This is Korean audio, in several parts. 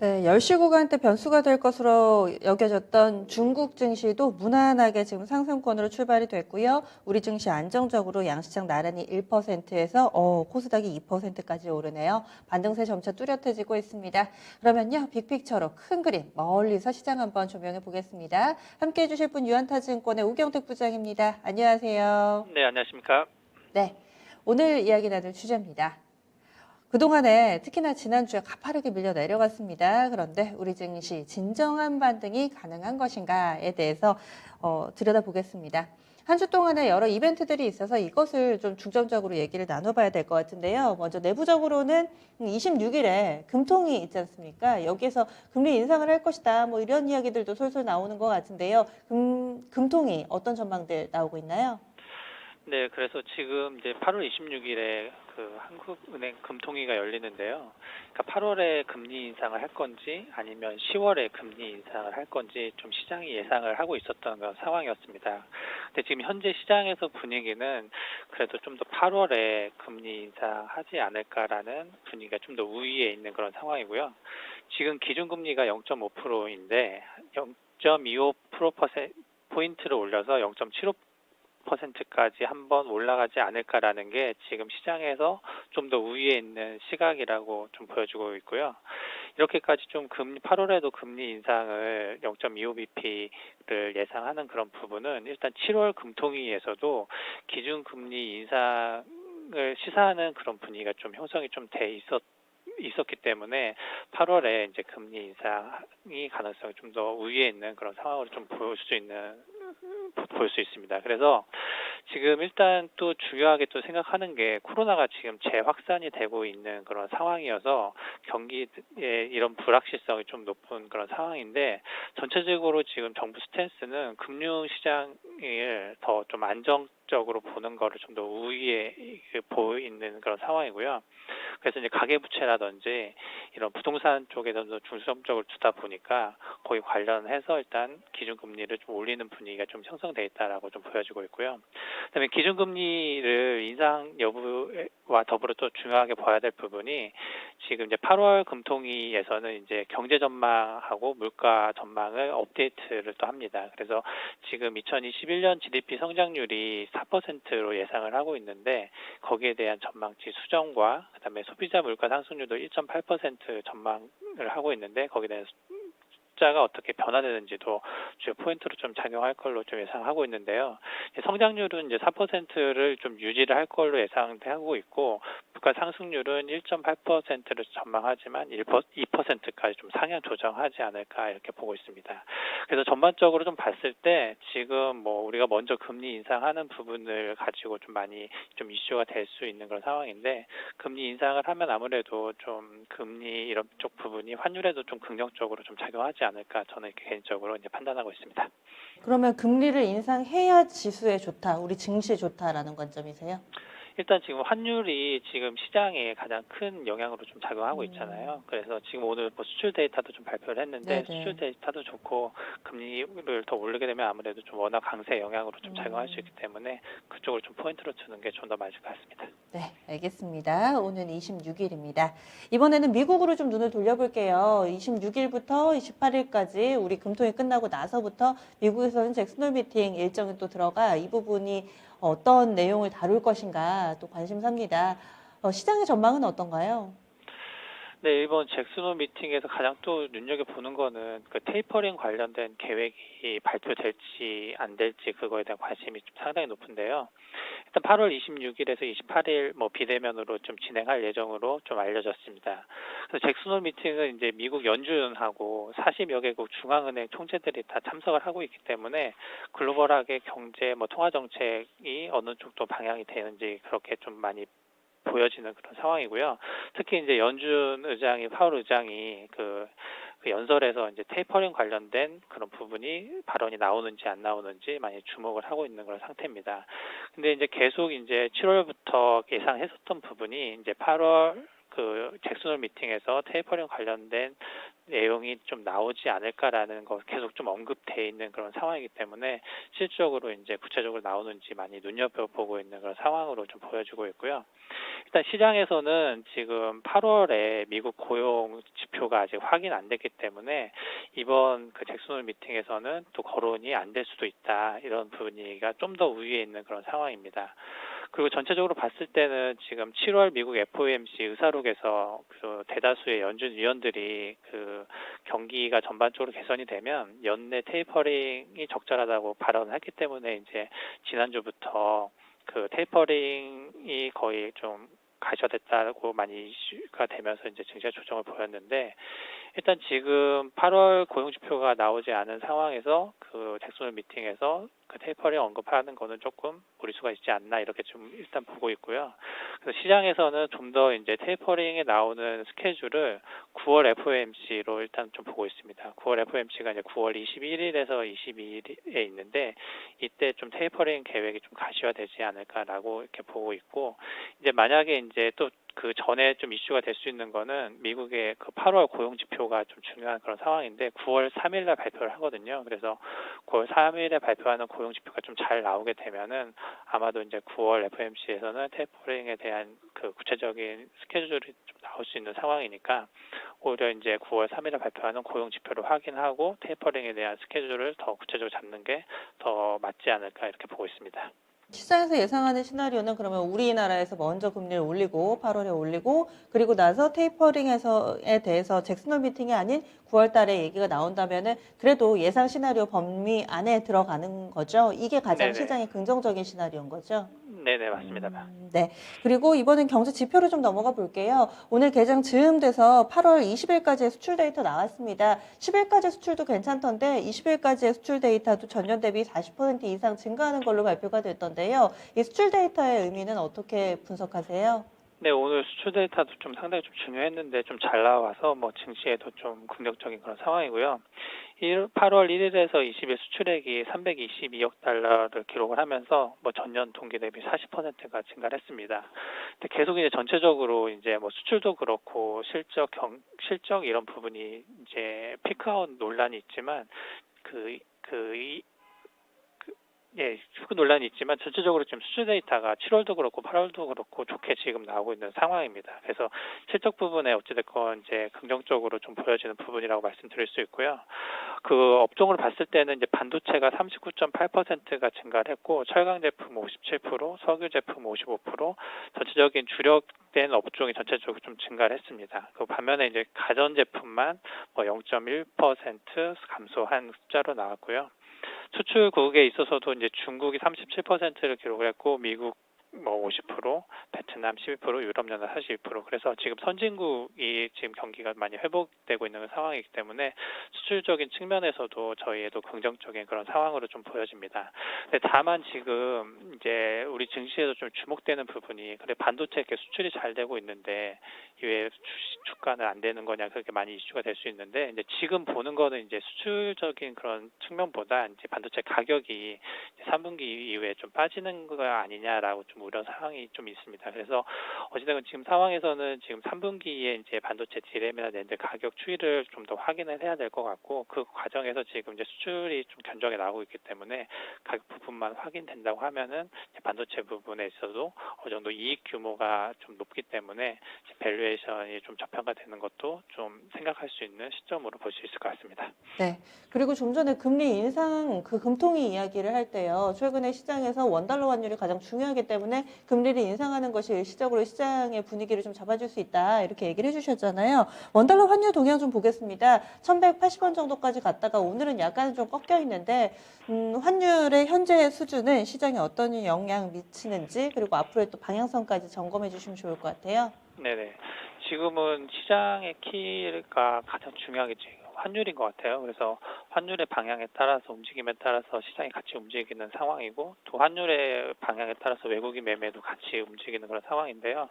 네, 10시 구간대 변수가 될 것으로 여겨졌던 중국 증시도 무난하게 지금 상승권으로 출발이 됐고요. 우리 증시 안정적으로 양시장 나란히 1%에서 코스닥이 2%까지 오르네요. 반등세 점차 뚜렷해지고 있습니다. 그러면요, 빅픽처로 큰 그림 멀리서 시장 한번 조명해 보겠습니다. 함께 해주실 분 유한타증권의 우경택 부장입니다. 안녕하세요. 네, 안녕하십니까. 네, 오늘 이야기 나눌 주제입니다. 그동안에 특히나 지난주에 가파르게 밀려 내려갔습니다. 그런데 우리 증시 진정한 반등이 가능한 것인가에 대해서 들여다보겠습니다. 한 주 동안에 여러 이벤트들이 있어서 이것을 좀 중점적으로 얘기를 나눠봐야 될 것 같은데요. 먼저 내부적으로는 26일에 금통이 있지 않습니까? 여기에서 금리 인상을 할 것이다. 뭐 이런 이야기들도 솔솔 나오는 것 같은데요. 금통이 어떤 전망들 나오고 있나요? 네, 그래서 지금 이제 8월 26일에 그 한국은행 금통위가 열리는데요. 그러니까 8월에 금리 인상을 할 건지 아니면 10월에 금리 인상을 할 건지 좀 시장이 예상을 하고 있었던 그런 상황이었습니다. 근데 지금 현재 시장에서 분위기는 그래도 좀 더 8월에 금리 인상하지 않을까라는 분위기가 좀 더 우위에 있는 그런 상황이고요. 지금 기준금리가 0.5%인데 0.25%포인트를 올려서 0.75%까지 한번 올라가지 않을까라는 게 지금 시장에서 좀 더 우위에 있는 시각이라고 좀 보여주고 있고요. 이렇게까지 좀 8월에도 금리 인상을 0.25bp를 예상하는 그런 부분은 일단 7월 금통위에서도 기준금리 인상을 시사하는 그런 분위기가 좀 형성이 좀 돼 있었기 때문에 8월에 이제 금리 인상이 가능성이 좀 더 우위에 있는 그런 상황으로 좀 볼 수 있습니다. 그래서 지금 일단 또 중요하게 또 생각하는 게 코로나가 지금 재확산이 되고 있는 그런 상황이어서 경기에 이런 불확실성이 좀 높은 그런 상황인데 전체적으로 지금 정부 스탠스는 금융시장을 더 좀 안정적으로 보는 거를 좀 더 우위에 보이는 그런 상황이고요. 그래서 이제 가계부채라든지 이런 부동산 쪽에서 도 중점적으로 두다 보니까 거기 관련해서 일단 기준금리를 좀 올리는 분위기가 좀 형성돼 있다라고 좀 보여지고 있고요. 그다음에 기준금리를 인상 여부와 더불어 또 중요하게 봐야 될 부분이 지금 이제 8월 금통위에서는 이제 경제 전망하고 물가 전망을 업데이트를 또 합니다. 그래서 지금 2021년 GDP 성장률이 4%로 예상을 하고 있는데 거기에 대한 전망치 수정과 그다음에 소비자 물가 상승률도 1.8% 전망을 하고 있는데 거기에 대한 숫자가 어떻게 변화되는지도 주요 포인트로 좀 작용할 걸로 좀 예상하고 있는데요. 성장률은 이제 4%를 좀 유지를 할 걸로 예상하고 있고 물가 상승률은 1.8%를 전망하지만 2%까지 좀 상향 조정하지 않을까 이렇게 보고 있습니다. 그래서 전반적으로 좀 봤을 때 지금 뭐 우리가 먼저 금리 인상하는 부분을 가지고 좀 많이 좀 이슈가 될 수 있는 그런 상황인데 금리 인상을 하면 아무래도 좀 금리 이런 쪽 부분이 환율에도 좀 긍정적으로 좀 작용하지 않을까 저는 이렇게 개인적으로 이제 판단하고 있습니다. 그러면 금리를 인상해야 지수에 좋다, 우리 증시에 좋다라는 관점이세요? 일단 지금 환율이 지금 시장에 가장 큰 영향으로 좀 작용하고 음, 있잖아요. 그래서 지금 오늘 뭐 수출 데이터도 좀 발표를 했는데 수출 네네. 데이터도 좋고 금리를 더 올리게 되면 아무래도 좀 워낙 강세 영향으로 좀 작용할 수 있기 음, 때문에 그쪽을 좀 포인트로 두는 게 좀 더 맞을 것 같습니다. 네, 알겠습니다. 오늘 26일입니다. 이번에는 미국으로 좀 눈을 돌려볼게요. 26일부터 28일까지 우리 금통이 끝나고 나서부터 미국에서는 잭슨홀 미팅 일정이 또 들어가 이 부분이 어떤 내용을 다룰 것인가 또 관심사입니다. 시장의 전망은 어떤가요? 네, 이번 잭슨홀 미팅에서 가장 또 눈여겨보는 거는 그 테이퍼링 관련된 계획이 발표될지 안 될지 그거에 대한 관심이 좀 상당히 높은데요. 일단 8월 26일에서 28일 뭐 비대면으로 좀 진행할 예정으로 좀 알려졌습니다. 그래서 잭슨홀 미팅은 이제 미국 연준하고 40여 개국 중앙은행 총재들이 다 참석을 하고 있기 때문에 글로벌하게 경제 뭐 통화 정책이 어느 정도 방향이 되는지 그렇게 좀 많이 보여지는 그런 상황이고요. 특히 이제 연준 의장이 파월 의장이 그 연설에서 이제 테이퍼링 관련된 그런 부분이 발언이 나오는지 안 나오는지 많이 주목을 하고 있는 그런 상태입니다. 근데 이제 계속 이제 7월부터 예상했었던 부분이 이제 8월 그 잭슨홀 미팅에서 테이퍼링 관련된 내용이 좀 나오지 않을까라는 거 계속 좀 언급돼 있는 그런 상황이기 때문에 실질적으로 이제 구체적으로 나오는지 많이 눈여겨보고 있는 그런 상황으로 좀 보여지고 있고요. 일단 시장에서는 지금 8월에 미국 고용 지표가 아직 확인 안 됐기 때문에 이번 그 잭슨홀 미팅에서는 또 거론이 안 될 수도 있다, 이런 분위기가 좀 더 우위에 있는 그런 상황입니다. 그리고 전체적으로 봤을 때는 지금 7월 미국 FOMC 의사록에서 그 대다수의 연준 위원들이 그 경기가 전반적으로 개선이 되면 연내 테이퍼링이 적절하다고 발언을 했기 때문에 이제 지난주부터 그 테이퍼링이 거의 좀 가셔됐다고 많이 이슈가 되면서 이제 증시가 조정을 보였는데, 일단 지금 8월 고용 지표가 나오지 않은 상황에서 그 잭슨홀 미팅에서 그 테이퍼링 언급하는 거는 조금 무리수가 있지 않나, 이렇게 좀 일단 보고 있고요. 그래서 시장에서는 좀 더 이제 테이퍼링에 나오는 스케줄을 9월 FOMC로 일단 좀 보고 있습니다. 9월 FOMC가 이제 9월 21일에서 22일에 있는데 이때 좀 테이퍼링 계획이 좀 가시화되지 않을까라고 이렇게 보고 있고, 이제 만약에 이제 또 그 전에 좀 이슈가 될 수 있는 거는 미국의 그 8월 고용 지표가 좀 중요한 그런 상황인데 9월 3일 날 발표를 하거든요. 그래서 9월 3일에 발표하는 고용 지표가 좀 잘 나오게 되면은 아마도 이제 9월 FOMC에서는 테이퍼링에 대한 그 구체적인 스케줄이 좀 나올 수 있는 상황이니까 오히려 이제 9월 3일에 발표하는 고용 지표를 확인하고 테이퍼링에 대한 스케줄을 더 구체적으로 잡는 게 더 맞지 않을까, 이렇게 보고 있습니다. 시장에서 예상하는 시나리오는 그러면 우리나라에서 먼저 금리를 올리고 8월에 올리고 그리고 나서 테이퍼링에서에 대해서 잭슨홀 미팅이 아닌 9월 달에 얘기가 나온다면은 그래도 예상 시나리오 범위 안에 들어가는 거죠. 이게 가장 네네. 시장의 긍정적인 시나리오인 거죠. 네네, 맞습니다. 네. 그리고 이번엔 경제 지표로 좀 넘어가 볼게요. 오늘 개장 즈음돼서 8월 20일까지의 수출 데이터 나왔습니다. 10일까지 수출도 괜찮던데 20일까지의 수출 데이터도 전년 대비 40% 이상 증가하는 걸로 발표가 됐던데요. 이 수출 데이터의 의미는 어떻게 분석하세요? 네, 오늘 수출 데이터도 좀 상당히 좀 중요했는데 좀 잘 나와서 뭐 증시에도 좀 긍정적인 그런 상황이고요. 8월 1일에서 20일 수출액이 322억 달러를 기록을 하면서 뭐 전년 동기 대비 40%가 증가를 했습니다. 근데 계속 이제 전체적으로 이제 뭐 수출도 그렇고 실적 이런 부분이 이제 피크아웃 논란이 있지만 그 논란이 있지만 전체적으로 지금 수출 데이터가 7월도 그렇고 8월도 그렇고 좋게 지금 나오고 있는 상황입니다. 그래서 실적 부분에 어찌됐건 이제 긍정적으로 좀 보여지는 부분이라고 말씀드릴 수 있고요. 그 업종으로 봤을 때는 이제 반도체가 39.8%가 증가를 했고, 철강 제품 57%, 석유 제품 55%, 전체적인 주력된 업종이 전체적으로 좀 증가를 했습니다. 그 반면에 이제 가전 제품만 뭐 0.1% 감소한 숫자로 나왔고요. 수출국에 있어서도 이제 중국이 37%를 기록을 했고, 미국 뭐 50%, 베트남 12%, 유럽연합 42%. 그래서 지금 선진국이 지금 경기가 많이 회복되고 있는 상황이기 때문에 수출적인 측면에서도 저희에도 긍정적인 그런 상황으로 좀 보여집니다. 근데 다만 지금 이제 우리 증시에서 좀 주목되는 부분이, 그래 반도체 이렇게 수출이 잘 되고 있는데 왜 주가는 안 되는 거냐, 그렇게 많이 이슈가 될 수 있는데, 이제 지금 보는 거는 이제 수출적인 그런 측면보다 이제 반도체 가격이 3분기 이후에 좀 빠지는 거 아니냐라고 좀 우려 사항이 좀 있습니다. 그래서 어찌됐건 지금 상황에서는 지금 3분기에 이제 반도체 디램이나 낸드 가격 추이를 좀 더 확인을 해야 될 것 같고, 그 과정에서 지금 이제 수출이 좀 견적에 나오고 있기 때문에 가격 부분만 확인된다고 하면은 반도체 부분에 있어도 어느 정도 이익 규모가 좀 높기 때문에 밸류에이션이 좀 저평가되는 것도 좀 생각할 수 있는 시점으로 볼 수 있을 것 같습니다. 네. 그리고 좀 전에 금리 인상 그 금통위 이야기를 할 때요. 최근에 시장에서 원달러 환율이 가장 중요하기 때문에 금리를 인상하는 것이 일시적으로 시장의 분위기를 좀 잡아줄 수 있다, 이렇게 얘기를 해주셨잖아요. 원달러 환율 동향 좀 보겠습니다. 1180원 정도까지 갔다가 오늘은 약간 좀 꺾여 있는데 환율의 현재 수준은 시장에 어떤 영향 미치는지, 그리고 앞으로의 또 방향성까지 점검해 주시면 좋을 것 같아요. 네네. 지금은 시장의 키가 가장 중요한 게 지금 환율인 것 같아요. 그래서 환율의 방향에 따라서 움직임에 따라서 시장이 같이 움직이는 상황이고, 또 환율의 방향에 따라서 외국인 매매도 같이 움직이는 그런 상황인데요.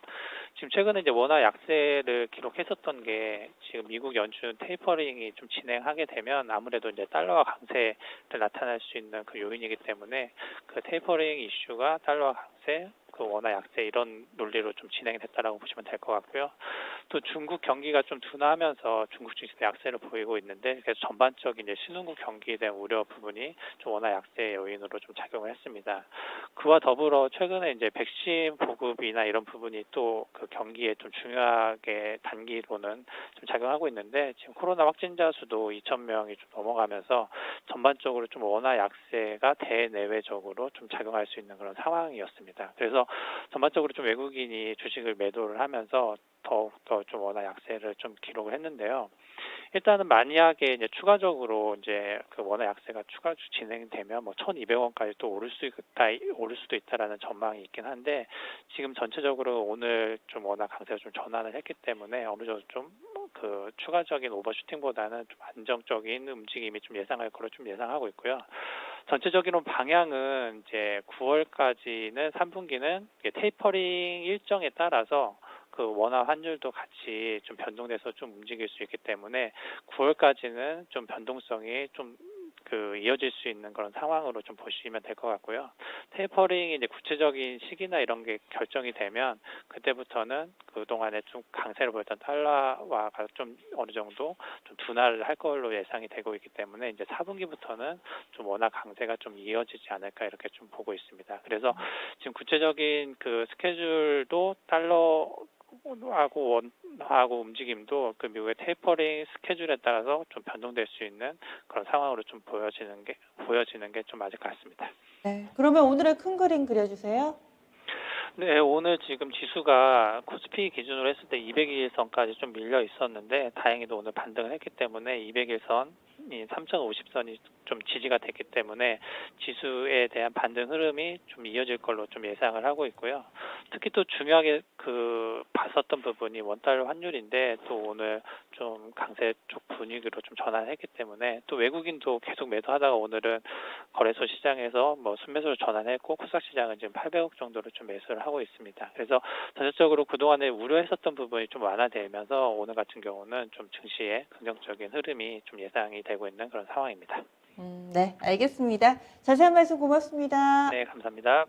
지금 최근에 이제 원화 약세를 기록했었던 게 지금 미국 연준 테이퍼링이 좀 진행하게 되면 아무래도 이제 달러화 강세를 나타낼 수 있는 그 요인이기 때문에 그 테이퍼링 이슈가 달러화 강세, 그 원화 약세 이런 논리로 좀 진행이 됐다라고 보시면 될 것 같고요. 또 중국 경기가 좀 둔화하면서 중국 증시도 약세를 보이고 있는데 그래서 전반적인 이제 신흥국 경기에 대한 우려 부분이 좀 원화 약세의 요인으로 좀 작용을 했습니다. 그와 더불어 최근에 이제 백신 보급이나 이런 부분이 또 그 경기에 좀 중요하게 단기로는 좀 작용하고 있는데 지금 코로나 확진자 수도 2,000명이 좀 넘어가면서 전반적으로 좀 원화 약세가 대내외적으로 좀 작용할 수 있는 그런 상황이었습니다. 그래서 전반적으로 좀 외국인이 주식을 매도를 하면서 더욱더 좀 원화 약세를 좀 기록을 했는데요. 일단은 만약에 이제 추가적으로 이제 그 원화 약세가 추가 진행되면 뭐 1,200원까지 또 오를 수도 있다라는 전망이 있긴 한데 지금 전체적으로 오늘 좀 원화 강세가 좀 전환을 했기 때문에 어느 정도 좀 그 추가적인 오버슈팅보다는 좀 안정적인 움직임이 좀 예상할 거로 좀 예상하고 있고요. 전체적인 방향은 이제 9월까지는 3분기는 테이퍼링 일정에 따라서 그 원화 환율도 같이 좀 변동돼서 좀 움직일 수 있기 때문에 9월까지는 좀 변동성이 좀 그 이어질 수 있는 그런 상황으로 좀 보시면 될 것 같고요. 테이퍼링이 이제 구체적인 시기나 이런 게 결정이 되면 그때부터는 그 동안에 좀 강세를 보였던 달러와 좀 어느 정도 좀 둔화를 할 걸로 예상이 되고 있기 때문에 이제 4분기부터는 좀 원화 강세가 좀 이어지지 않을까 이렇게 좀 보고 있습니다. 그래서 지금 구체적인 그 스케줄도 달러하고 원화하고 움직임도 그 미국의 테이퍼링 스케줄에 따라서 좀 변동될 수 있는 그런 상황으로 좀 보여지는 게 좀 맞을 것 같습니다. 네. 그러면 오늘의 큰 그림 그려주세요. 네, 오늘 지금 지수가 코스피 기준으로 했을 때 200일선까지 좀 밀려 있었는데 다행히도 오늘 반등을 했기 때문에 200일선 3,050선이 좀 지지가 됐기 때문에 지수에 대한 반등 흐름이 좀 이어질 걸로 좀 예상을 하고 있고요. 특히 또 중요하게 그 봤었던 부분이 원달러 환율인데 또 오늘 좀 강세 쪽 분위기로 좀 전환했기 때문에 또 외국인도 계속 매도하다가 오늘은 거래소 시장에서 뭐 순매수로 전환했고 코스닥 시장은 지금 800억 정도로 좀 매수를 하고 있습니다. 그래서 전체적으로 그동안에 우려했었던 부분이 좀 완화되면서 오늘 같은 경우는 좀 증시에 긍정적인 흐름이 좀 예상이 되고 있는 그런 상황입니다. 네, 알겠습니다. 자세한 말씀 고맙습니다. 네, 감사합니다.